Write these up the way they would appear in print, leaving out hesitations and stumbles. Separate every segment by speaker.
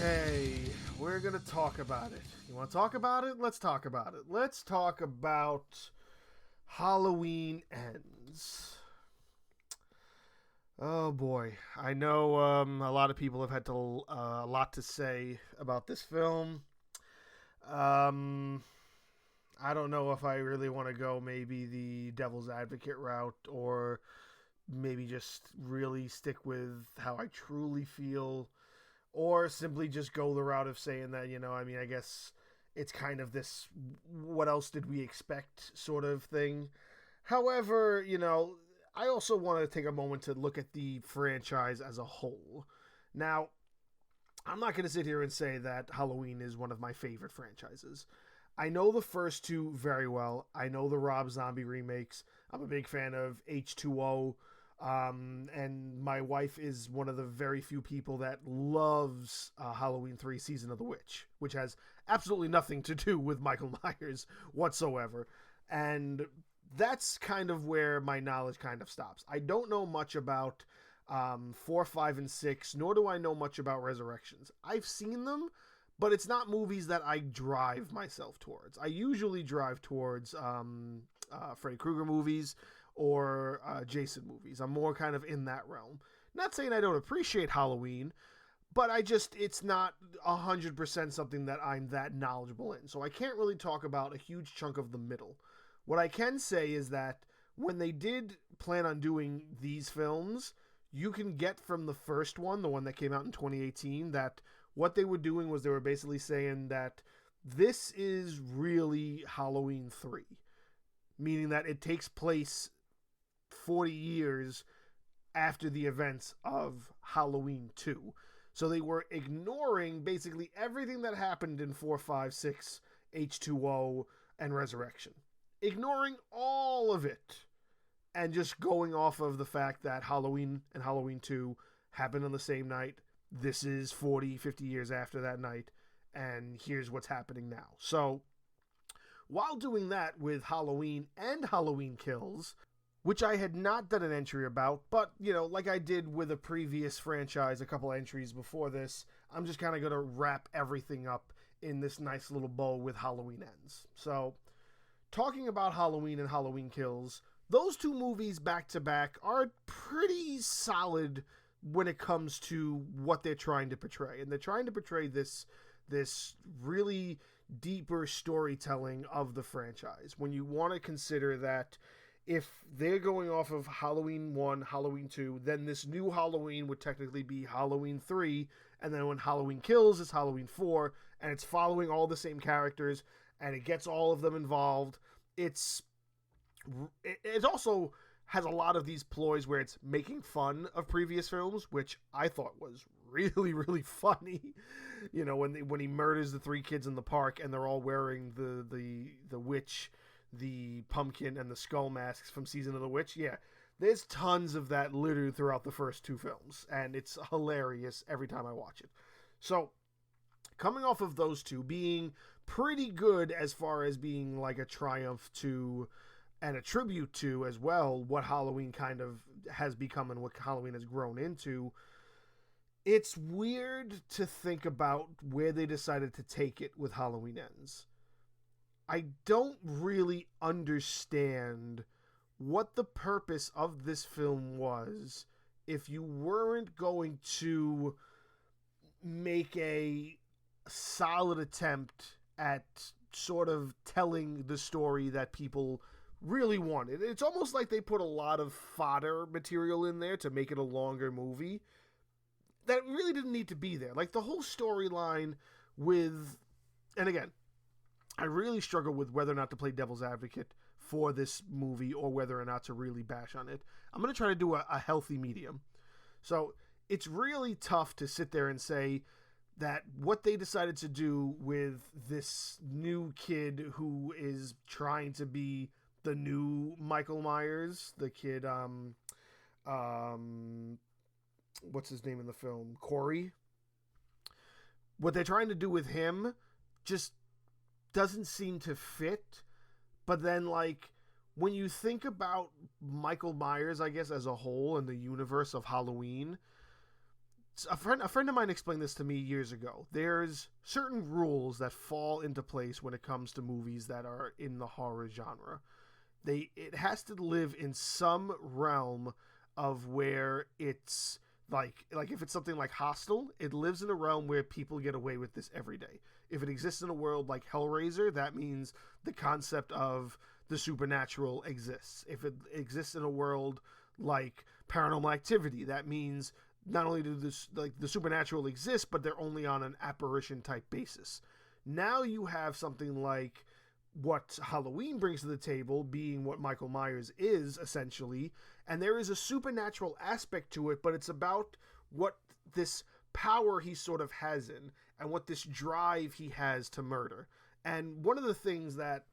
Speaker 1: Okay, we're gonna talk about it. You want to talk about it? Let's talk about it. Let's talk about Halloween Ends. Oh boy, I know a lot of people have had a lot to say about this film. Um, I don't know if I really want to go maybe the devil's advocate route or maybe just really stick with how I truly feel or simply just go the route of saying that, I guess it's kind of this what else did we expect sort of thing. However, I also want to take a moment to look at the franchise as a whole. Now, I'm not going to sit here and say that Halloween is one of my favorite franchises. I know the first two very well. I know the Rob Zombie remakes. I'm a big fan of H2O. And my wife is one of the very few people that loves Halloween 3 Season of the Witch, which has absolutely nothing to do with Michael Myers whatsoever. And that's kind of where my knowledge kind of stops. I don't know much about 4, 5, and 6, nor do I know much about Resurrections. I've seen them, but it's not movies that I drive myself towards. I usually drive towards Freddy Krueger movies or Jason movies. I'm more kind of in that realm. Not saying I don't appreciate Halloween, but it's not 100% something that I'm that knowledgeable in. So I can't really talk about a huge chunk of the middle. What I can say is that when they did plan on doing these films, you can get from the first one, the one that came out in 2018, that what they were doing was they were basically saying that this is really Halloween 3, meaning that it takes place 40 years after the events of Halloween 2. So they were ignoring basically everything that happened in 4, 5, 6, H2O, and Resurrection. Ignoring all of it and just going off of the fact that Halloween and Halloween 2 happened on the same night. This is 40, 50 years after that night, and here's what's happening now. So, while doing that with Halloween and Halloween Kills, which I had not done an entry about, but, like I did with a previous franchise, a couple entries before this, I'm just kind of going to wrap everything up in this nice little bow with Halloween Ends. So, talking about Halloween and Halloween Kills, those two movies back to back are pretty solid when it comes to what they're trying to portray. And they're trying to portray this really deeper storytelling of the franchise. When you want to consider that if they're going off of Halloween 1, Halloween 2, then this new Halloween would technically be Halloween 3, and then when Halloween Kills is Halloween 4, and it's following all the same characters, and it gets all of them involved. It also has a lot of these ploys where it's making fun of previous films, which I thought was really, really funny. When he murders the 3 kids in the park and they're all wearing the witch, the pumpkin, and the skull masks from Season of the Witch. Yeah, there's tons of that littered throughout the first 2 films, and it's hilarious every time I watch it. So, coming off of those two being pretty good as far as being like a triumph to and a tribute to as well what Halloween kind of has become and what Halloween has grown into, it's weird to think about where they decided to take it with Halloween Ends. I don't really understand what the purpose of this film was if you weren't going to make a solid attempt at sort of telling the story that people really wanted. It's almost like they put a lot of fodder material in there to make it a longer movie that really didn't need to be there. Like the whole storyline with, and again, I really struggle with whether or not to play devil's advocate for this movie or whether or not to really bash on it. I'm going to try to do a healthy medium. So it's really tough to sit there and say that what they decided to do with this new kid who is trying to be the new Michael Myers, the kid, what's his name in the film? Corey. What they're trying to do with him just doesn't seem to fit. But then, like, when you think about Michael Myers, I guess, as a whole in the universe of Halloween, a friend of mine explained this to me years ago. There's certain rules that fall into place when it comes to movies that are in the horror genre. It has to live in some realm of where it's like if it's something like Hostel, it lives in a realm where people get away with this every day. If it exists in a world like Hellraiser, that means the concept of the supernatural exists. If it exists in a world like Paranormal Activity, that means not only do the supernatural exist, but they're only on an apparition type basis. Now you have something like what Halloween brings to the table, being what Michael Myers is essentially, and there is a supernatural aspect to it, but it's about what this power he sort of has in and what this drive he has to murder. And one of the things that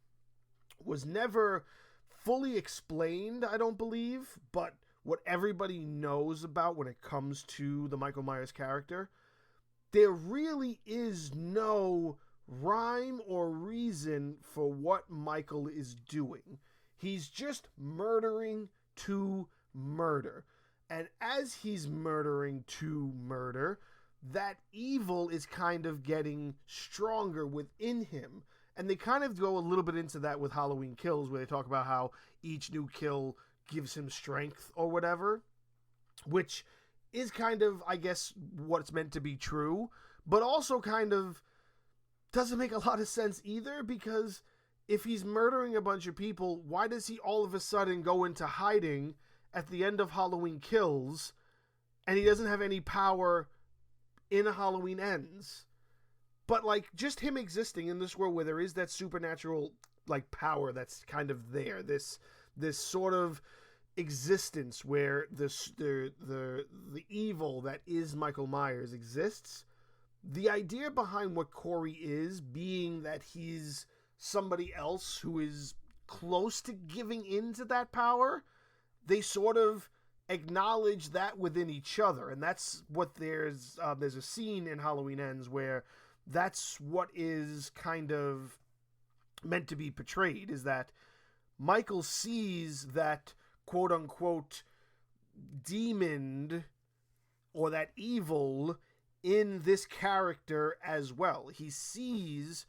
Speaker 1: was never fully explained, I don't believe, but what everybody knows about when it comes to the Michael Myers character, there really is no rhyme or reason for what Michael is doing. He's just murdering to murder. And as he's murdering to murder, that evil is kind of getting stronger within him. And they kind of go a little bit into that with Halloween Kills, where they talk about how each new kill gives him strength or whatever, which is kind of, I guess, what's meant to be true, but also kind of doesn't make a lot of sense either, because if he's murdering a bunch of people, why does he all of a sudden go into hiding at the end of Halloween Kills and he doesn't have any power in Halloween Ends? But like, just him existing in this world where there is that supernatural like power that's kind of there, this sort of existence where the evil that is Michael Myers exists. The idea behind what Corey is, being that he's somebody else who is close to giving into that power, they sort of acknowledge that within each other. And that's what there's a scene in Halloween Ends where that's what is kind of meant to be portrayed, is that Michael sees that quote-unquote demon or that evil in this character as well. He sees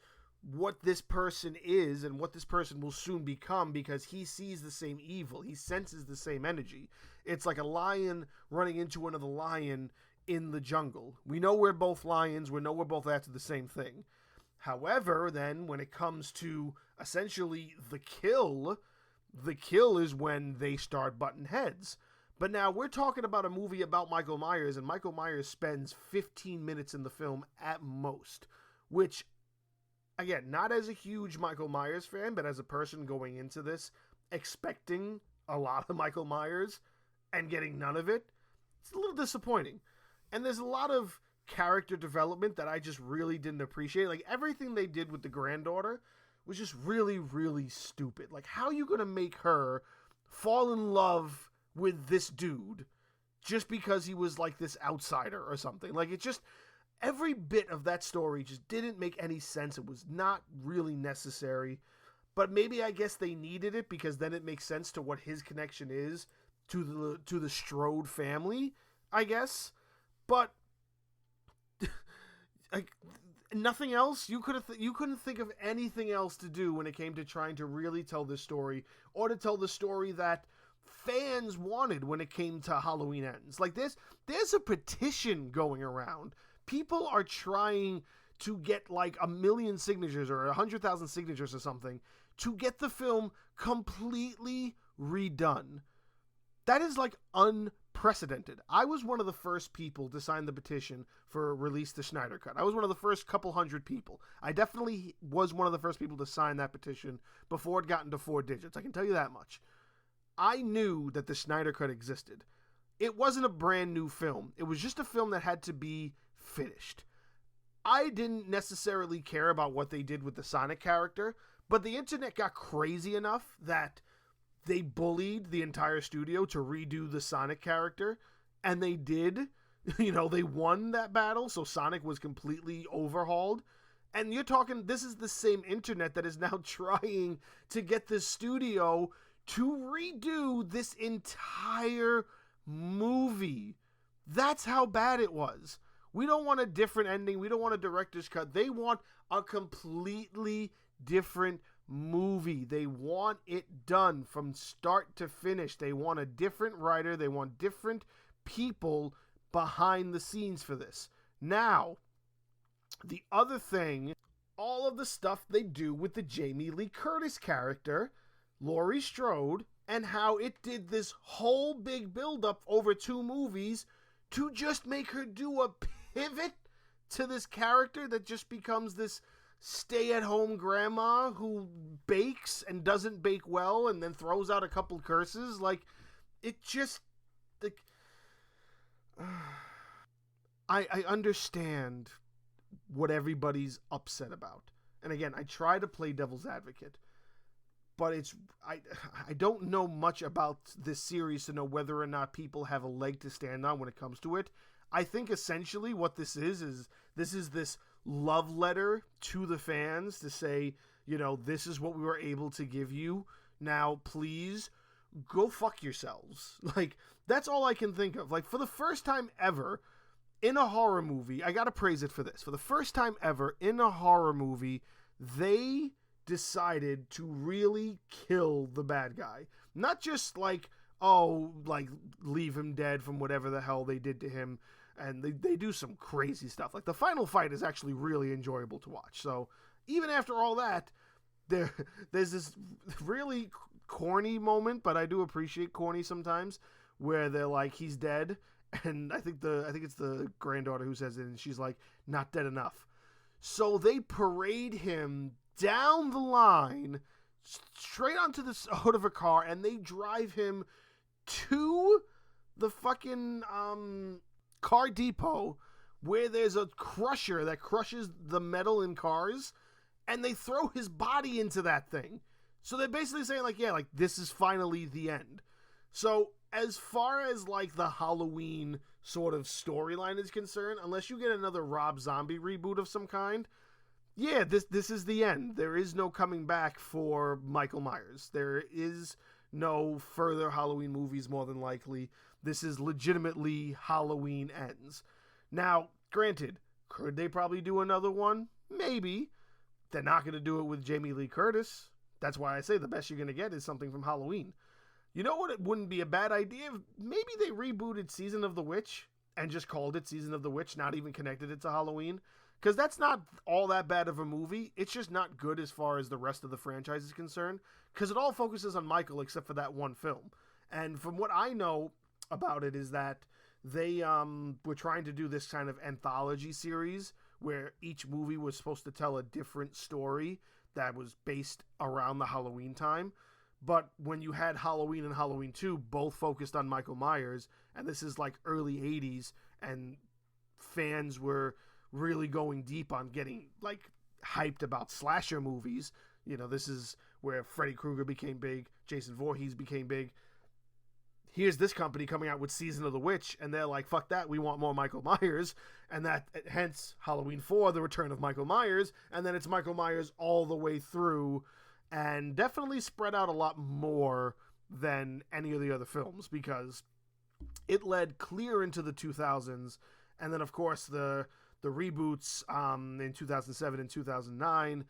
Speaker 1: what this person is and what this person will soon become because he sees the same evil. He senses the same energy. It's like a lion running into another lion in the jungle. We know we're both lions. We know we're both after the same thing. However, then, when it comes to essentially the kill is when they start butting heads. But now we're talking about a movie about Michael Myers, and Michael Myers spends 15 minutes in the film at most, which, again, not as a huge Michael Myers fan, but as a person going into this expecting a lot of Michael Myers and getting none of it, it's a little disappointing. And there's a lot of character development that I just really didn't appreciate. Like, everything they did with the granddaughter was just really, really stupid. Like, how are you going to make her fall in love with this dude just because he was like this outsider or something? Like, it just, every bit of that story just didn't make any sense. It was not really necessary, but maybe I guess they needed it because then it makes sense to what his connection is to the Strode family, I guess. But like, nothing else. You couldn't think of anything else to do when it came to trying to really tell this story, or to tell the story that fans wanted when it came to Halloween Ends. Like, there's a petition going around. People are trying to get like 1 million signatures or 100,000 signatures or something to get the film completely redone. That is like unprecedented. I was one of the first people to sign the petition for release the Snyder Cut. I was one of the first couple hundred people. I definitely was one of the first people to sign that petition before it got into 4 digits. I can tell you that much. I knew that the Snyder Cut existed. It wasn't a brand new film. It was just a film that had to be finished. I didn't necessarily care about what they did with the Sonic character, but the internet got crazy enough that they bullied the entire studio to redo the Sonic character, and they did. You know, they won that battle, so Sonic was completely overhauled. And you're talking, this is the same internet that is now trying to get the studio to redo this entire movie. That's how bad it was. We don't want a different ending. We don't want a director's cut. They want a completely different movie. They want it done from start to finish. They want a different writer. They want different people behind the scenes for this. Now, the other thing, all of the stuff they do with the Jamie Lee Curtis character, Laurie Strode, and how it did this whole big build-up over 2 movies to just make her do a pivot to this character that just becomes this stay-at-home grandma who bakes and doesn't bake well and then throws out a couple curses. Like, it just... Like, I understand what everybody's upset about. And again, I try to play devil's advocate. But I don't know much about this series to know whether or not people have a leg to stand on when it comes to it. I think essentially what this is this love letter to the fans to say, you know, this is what we were able to give you. Now, please go fuck yourselves. Like, that's all I can think of. Like, for the first time ever in a horror movie, I gotta praise it for this. For the first time ever in a horror movie, they decided to really kill the bad guy. Not just like, oh, like leave him dead from whatever the hell they did to him. And they do some crazy stuff. Like the final fight is actually really enjoyable to watch. So even after all that, there's this really corny moment, but I do appreciate corny sometimes, where they're like, he's dead. And I think it's the granddaughter who says it, and she's like, not dead enough. So they parade him down the line, straight onto the hood of a car, and they drive him to the fucking car depot where there's a crusher that crushes the metal in cars, and they throw his body into that thing. So they're basically saying, like, yeah, like, this is finally the end. So as far as, like, the Halloween sort of storyline is concerned, unless you get another Rob Zombie reboot of some kind, yeah, this is the end. There is no coming back for Michael Myers. There is no further Halloween movies, more than likely. This is legitimately Halloween ends. Now, granted, could they probably do another one? Maybe. They're not going to do it with Jamie Lee Curtis. That's why I say the best you're going to get is something from Halloween. You know what? It wouldn't be a bad idea? Maybe they rebooted Season of the Witch and just called it Season of the Witch, not even connected it to Halloween. Because that's not all that bad of a movie. It's just not good as far as the rest of the franchise is concerned. Because it all focuses on Michael except for that one film. And from what I know about it is that they were trying to do this kind of anthology series where each movie was supposed to tell a different story that was based around the Halloween time. But when you had Halloween and Halloween 2 both focused on Michael Myers, and this is like early 80s, and fans were really going deep on getting like hyped about slasher movies. You know, this is where Freddy Krueger became big, Jason Voorhees became big. Here's this company coming out with Season of the Witch, and they're like, fuck that, we want more Michael Myers. And that, hence Halloween 4, The Return of Michael Myers, and then it's Michael Myers all the way through, and definitely spread out a lot more than any of the other films, because it led clear into the 2000s, and then of course the reboots in 2007 and 2009,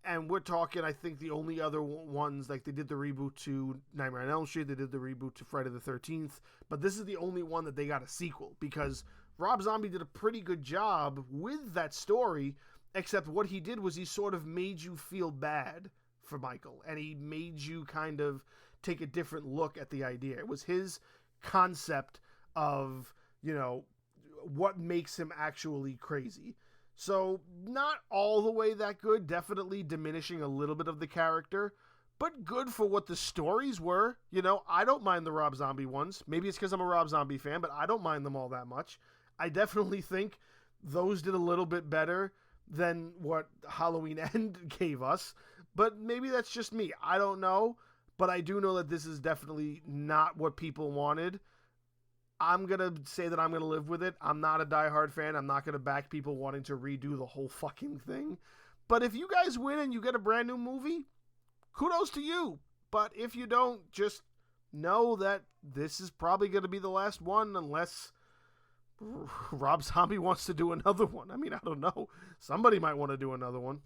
Speaker 1: and we're talking, I think the only other ones, like they did the reboot to Nightmare on Elm Street, they did the reboot to Friday the 13th, but this is the only one that they got a sequel, because Rob Zombie did a pretty good job with that story, except what he did was he sort of made you feel bad for Michael, and he made you kind of take a different look at the idea. It was his concept of, you know, what makes him actually crazy. So not all the way that good, definitely diminishing a little bit of the character, but good for what the stories were. You know, I don't mind the Rob Zombie ones. Maybe it's because I'm a Rob Zombie fan, but I don't mind them all that much. I definitely think those did a little bit better than what Halloween End gave us, but maybe that's just me. I don't know, but I do know that this is definitely not what people wanted. I'm going to say that I'm going to live with it. I'm not a diehard fan. I'm not going to back people wanting to redo the whole fucking thing. But if you guys win and you get a brand new movie, kudos to you. But if you don't, just know that this is probably going to be the last one unless Rob Zombie wants to do another one. I mean, I don't know. Somebody might want to do another one.